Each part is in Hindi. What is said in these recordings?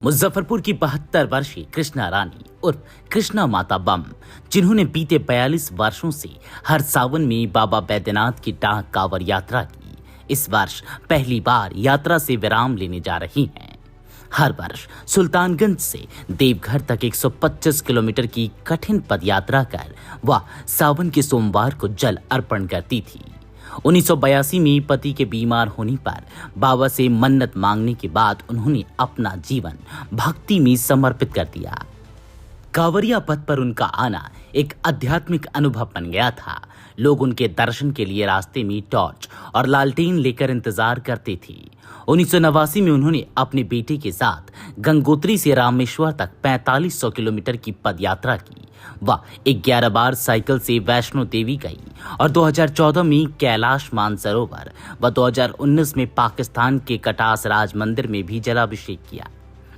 मुजफ्फरपुर की 72 वर्षीय कृष्णा रानी उर्फ कृष्णा माता बम, जिन्होंने बीते 42 वर्षों से हर सावन में बाबा बैद्यनाथ की डाक कांवड़ यात्रा की, इस वर्ष पहली बार यात्रा से विराम लेने जा रही हैं। हर वर्ष सुल्तानगंज से देवघर तक 125 किलोमीटर की कठिन पदयात्रा कर वह सावन के सोमवार को जल अर्पण करती थी। 1982 में पति के बीमार होने पर बाबा से मन्नत मांगने के बाद उन्होंने अपना जीवन भक्ति में समर्पित कर दिया। कांवरिया पथ पर उनका आना एक आध्यात्मिक अनुभव बन गया था। लोग उनके दर्शन के लिए रास्ते में टॉर्च और लालटेन लेकर इंतजार करते थे। 1989 में उन्होंने अपने बेटे के साथ गंगोत्री से रामेश्वर तक 4500 किलोमीटर की पदयात्रा की। वह 11 बार साइकिल से वैष्णो देवी गई और 2014 में कैलाश मानसरोवर व 2019 में पाकिस्तान के कटास राज मंदिर में भी जलाभिषेक किया।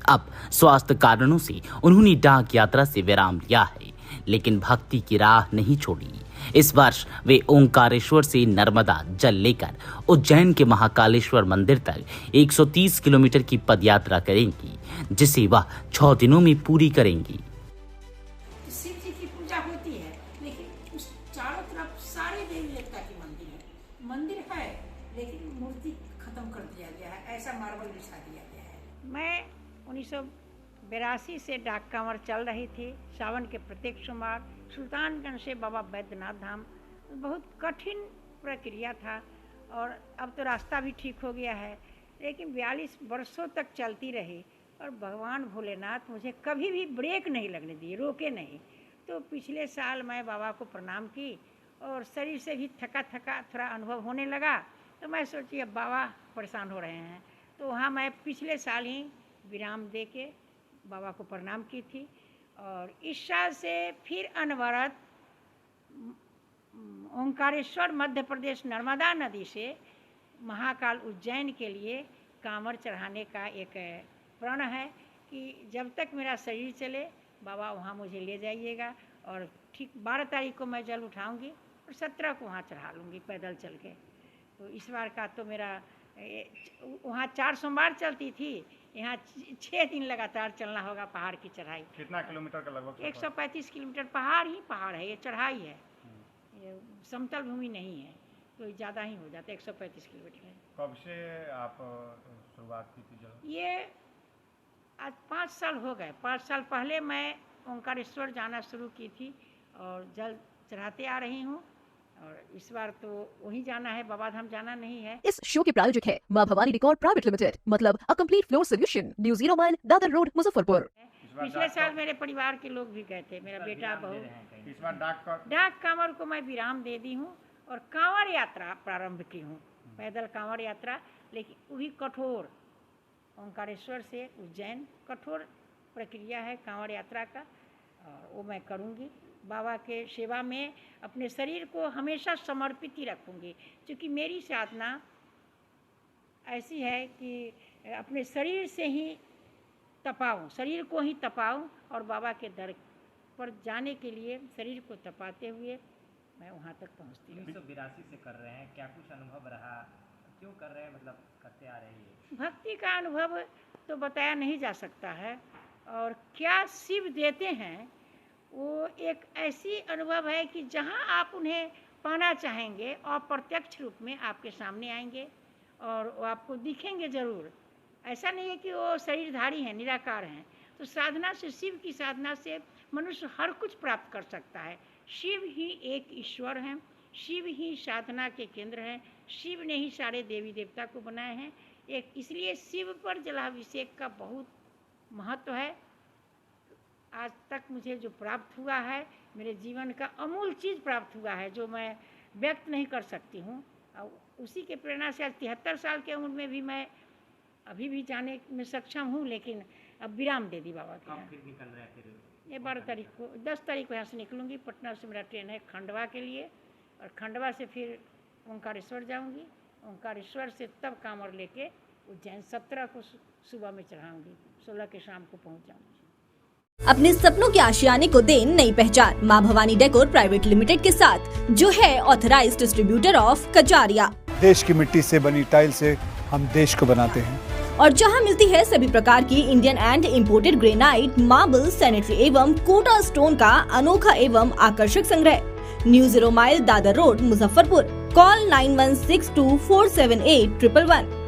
अब स्वास्थ्य कारणों से उन्होंने डाक यात्रा से विराम लिया है, लेकिन भक्ति की राह नहीं छोड़ी। इस वर्ष वे ओंकारेश्वर से नर्मदा जल लेकर उज्जैन के महाकालेश्वर मंदिर तक 130 किलोमीटर की पदयात्रा करेंगी, जिसे वह 6 दिनों में पूरी करेंगी। शिव जी की पूजा होती है, लेकिन उस चारों तरफ सारे देवी देवता के मंदिर है, लेकिन मूर्ति खत्म कर दिया गया है, ऐसा मार्बल बिछा दिया गया है। मैं 1982 से डाक कांवड़ चल रही थी। सावन के प्रत्येक सोमवार सुल्तानगंज से बाबा बैद्यनाथ धाम बहुत कठिन प्रक्रिया था, और अब तो रास्ता भी ठीक हो गया है, लेकिन 42 वर्षों तक चलती रही और भगवान भोलेनाथ मुझे कभी भी ब्रेक नहीं लगने दिए, रोके नहीं। तो पिछले साल मैं बाबा को प्रणाम की और शरीर से भी थका थोड़ा अनुभव होने लगा, तो मैं सोची अब बाबा परेशान हो रहे हैं, तो वहाँ मैं पिछले साल ही विराम दे के बाबा को प्रणाम की थी। और इस साल से फिर अनवरत ओंकारेश्वर मध्य प्रदेश नर्मदा नदी से महाकाल उज्जैन के लिए कांवड़ चढ़ाने का एक प्रण है कि जब तक मेरा शरीर चले बाबा वहाँ मुझे ले जाइएगा। और ठीक 12 तारीख को मैं जल उठाऊंगी और 17 को वहाँ चढ़ा लूँगी पैदल चल के। तो इस बार का तो मेरा वहाँ 4 सोमवार चलती थी, यहाँ 6 दिन लगातार चलना होगा पहाड़ की चढ़ाई। कितना किलोमीटर का लगभग? 135 किलोमीटर पहाड़ है, ये चढ़ाई है, ये समतल भूमि नहीं है, तो ज़्यादा ही हो जाता है 135 किलोमीटर। कब से आप शुरुआत की थी? ये आज 5 साल हो गए। 5 साल पहले मैं ओंकारेश्वर जाना शुरू की थी और जल चढ़ाते आ रही हूँ, और इस बार तो वहीं जाना है, बाबा धाम जाना नहीं है। इस शो के प्रायोजक है मां भवानी डेकोर प्राइवेट लिमिटेड, मतलब a complete floor solution, new 0 mile Dadar road Muzaffarpur. पिछले साल मेरे परिवार के लोग भी गए थे, मेरा बेटा बहू। इस बार डाक कांवड़ को मैं विराम दे दी हूँ और कांवड़ यात्रा प्रारंभ की हूँ, पैदल कांवड़ यात्रा, लेकिन वही कठोर ओंकारेश्वर से उज्जैन कठोर प्रक्रिया है कांवड़ यात्रा का, और वो मैं करूँगी। बाबा के सेवा में अपने शरीर को हमेशा समर्पित ही रखूँगी, क्योंकि मेरी साधना ऐसी है कि अपने शरीर से ही तपाऊँ, शरीर को ही तपाऊँ, और बाबा के दर पर जाने के लिए शरीर को तपाते हुए मैं वहाँ तक पहुँचती हूँ। 1982 से कर रहे हैं, क्या कुछ अनुभव रहा? क्यों कर रहे हैं, मतलब करते आ रहे हैं? भक्ति का अनुभव तो बताया नहीं जा सकता है, और क्या शिव देते हैं वो एक ऐसी अनुभव है कि जहाँ आप उन्हें पाना चाहेंगे और प्रत्यक्ष रूप में आपके सामने आएंगे और वो आपको दिखेंगे ज़रूर। ऐसा नहीं है कि वो शरीरधारी हैं, निराकार हैं। तो साधना से, शिव की साधना से मनुष्य हर कुछ प्राप्त कर सकता है। शिव ही एक ईश्वर हैं, शिव ही साधना के केंद्र हैं, शिव ने ही सारे देवी देवता को बनाए हैं। एक इसलिए शिव पर जलाभिषेक का बहुत महत्व है। आज तक मुझे जो प्राप्त हुआ है, मेरे जीवन का अमूल चीज़ प्राप्त हुआ है, जो मैं व्यक्त नहीं कर सकती हूँ। उसी के प्रेरणा से आज 73 साल के उम्र में भी मैं अभी भी जाने में सक्षम हूँ, लेकिन अब विराम दे दी बाबा के। फिर निकल रहे हैं फिर? ये 12 तारीख को, 10 तारीख को यहाँ से निकलूँगी। पटना से मेरा ट्रेन है खंडवा के लिए, और खंडवा से फिर ओंकारेश्वर जाऊँगी। ओंकारेश्वर से तब कांवड़ लेके उज्जैन 17 को सुबह में चढ़ाऊँगी, 16 के शाम को पहुँच जाऊँगी। अपने सपनों के आशियाने को दे नई पहचान मां भवानी डेकोर प्राइवेट लिमिटेड के साथ, जो है ऑथराइज्ड डिस्ट्रीब्यूटर ऑफ कजारिया। देश की मिट्टी से बनी टाइल से हम देश को बनाते हैं। और जहां मिलती है सभी प्रकार की Indian and imported granite, marble, sanitary एवं कोटा स्टोन का अनोखा एवं आकर्षक संग्रह। New 0 mile, Dadar road, Muzaffarpur. Call 9162478111।